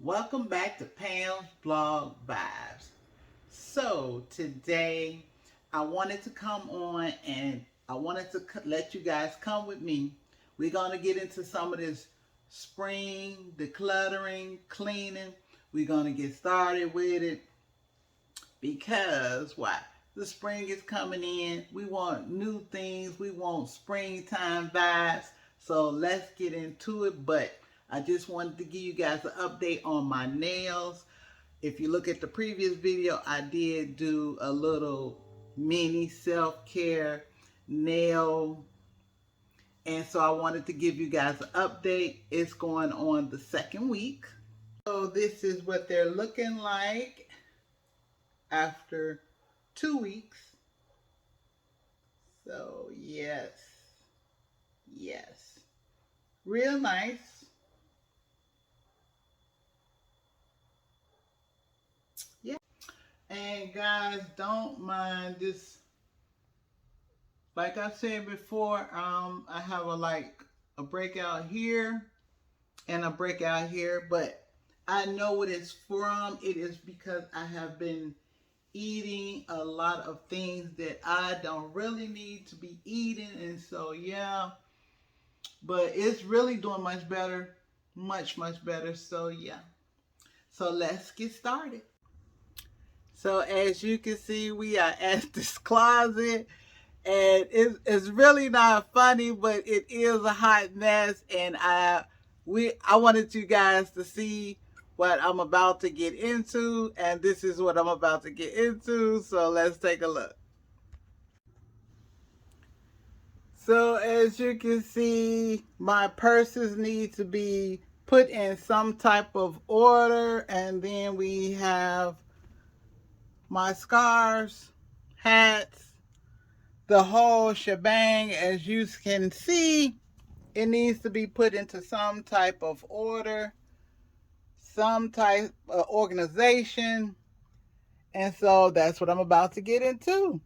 Welcome back to Pam's Vlog Vibes. So today I wanted to come on and I wanted to let you guys come with me. We're going to get into some of this spring decluttering, cleaning. We're going to get started with it because why? The spring is coming in. We want new things. We want springtime vibes. So let's get into it. But I just wanted to give you guys an update on my nails. If you look at the previous video, I did do a little mini self-care nail. And so I wanted to give you guys an update. It's going on the second week. So this is what they're looking like after 2 weeks. So yes, real nice. Yeah. And guys, don't mind this. Like I said before, I have a breakout here and a breakout here, but I know what it's from. It is because I have been eating a lot of things that I don't really need to be eating, and so yeah, but it's really doing much better, much better. So yeah, so let's get started. So as you can see, we are at this closet, and it's really not funny, but it is a hot mess, and I wanted you guys to see what I'm about to get into, and this is what I'm about to get into. So let's take a look. So as you can see, my purses need to be put in some type of order, and then we have my scarves, hats, the whole shebang. As you can see, it needs to be put into some type of order, some type of organization, and so that's what I'm about to get into.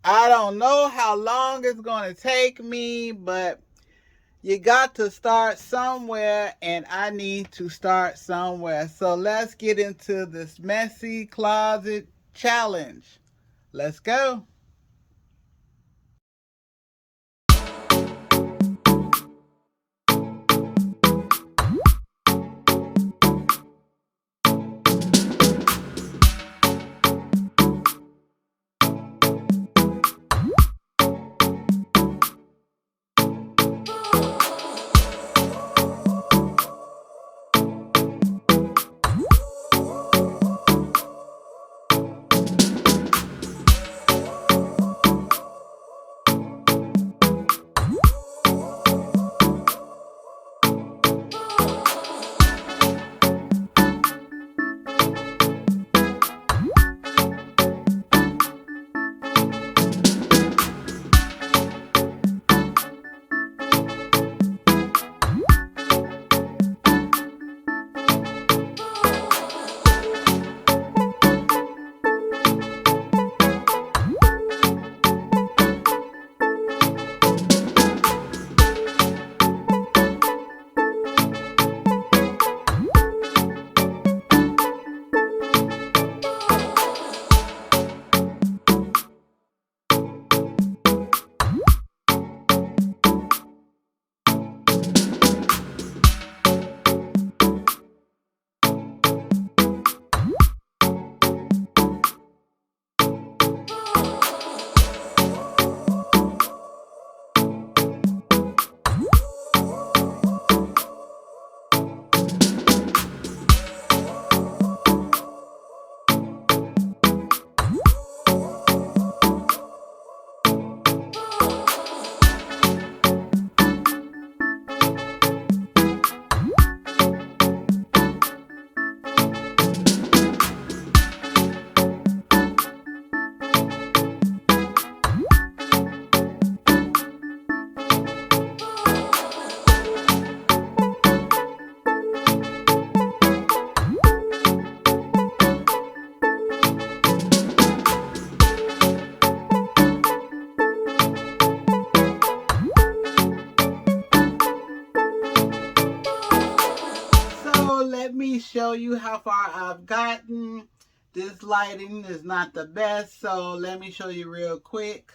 I don't know how long it's going to take me, but you got to start somewhere, and I need to start somewhere. So let's get into this messy closet challenge. Let's go. you how far I've gotten. This lighting is not the best, so let me show you real quick.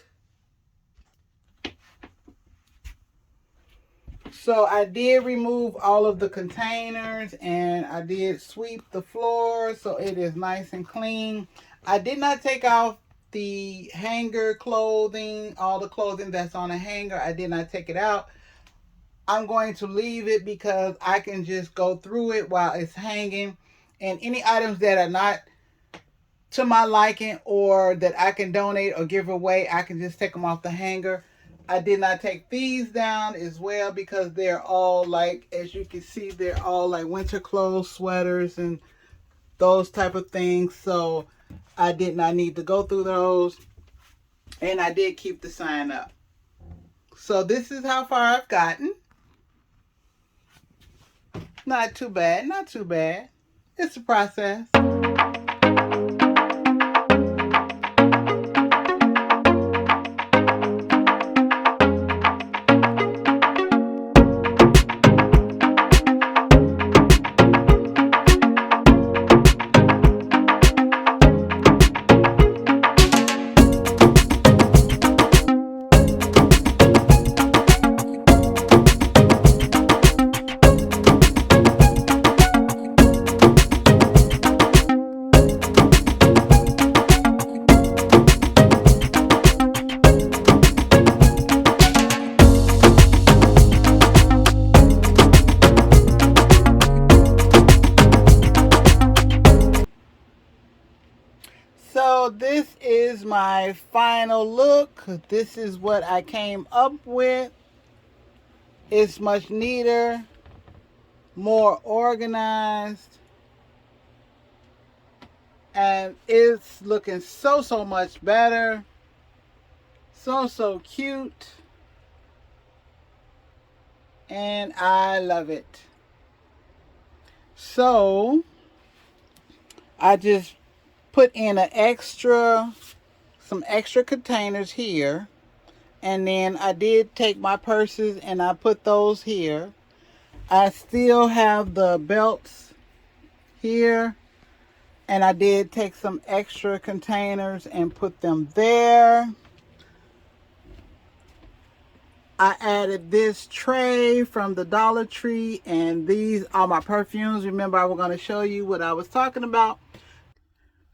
So I did remove all of the containers and I did sweep the floor so it is nice and clean. I did not take off the hanger clothing, all the clothing that's on a hanger. I did not take it out. I'm going to leave it because I can just go through it while it's hanging. And any items that are not to my liking or that I can donate or give away, I can just take them off the hanger. I did not take these down as well because they're all like, as you can see, they're all like winter clothes, sweaters, and those type of things. So I did not need to go through those. And I did keep the sign up. So this is how far I've gotten. Not too bad, not too bad. It's a process. So this is my final look. This is what I came up with. It's much neater, more organized, and it's looking so much better. So cute. And I love it. So I just put in some extra containers here. And then I did take my purses and I put those here. I still have the belts here. And I did take some extra containers and put them there. I added this tray from the Dollar Tree, and these are my perfumes. Remember, I was going to show you what I was talking about.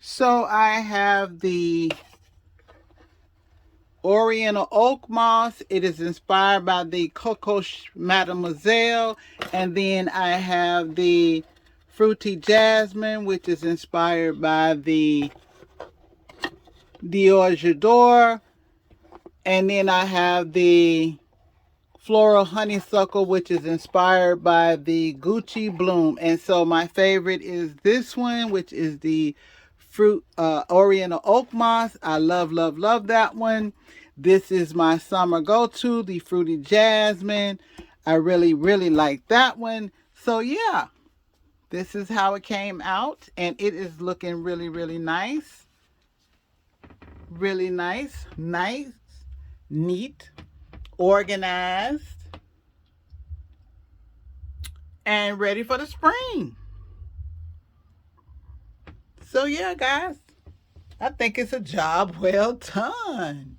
So I have the Oriental Oak Moss. It is inspired by the Coco Mademoiselle. And then I have the Fruity Jasmine, which is inspired by the Dior J'adore. And then I have the Floral Honeysuckle, which is inspired by the Gucci Bloom. And so my favorite is this one, which is the Oriental Oak Moss. I love that one. This is my summer go-to, the Fruity Jasmine. I really like that one. So yeah, this is how it came out, and it is looking really nice. Really nice, neat, organized, and ready for the spring. So yeah, guys, I think it's a job well done.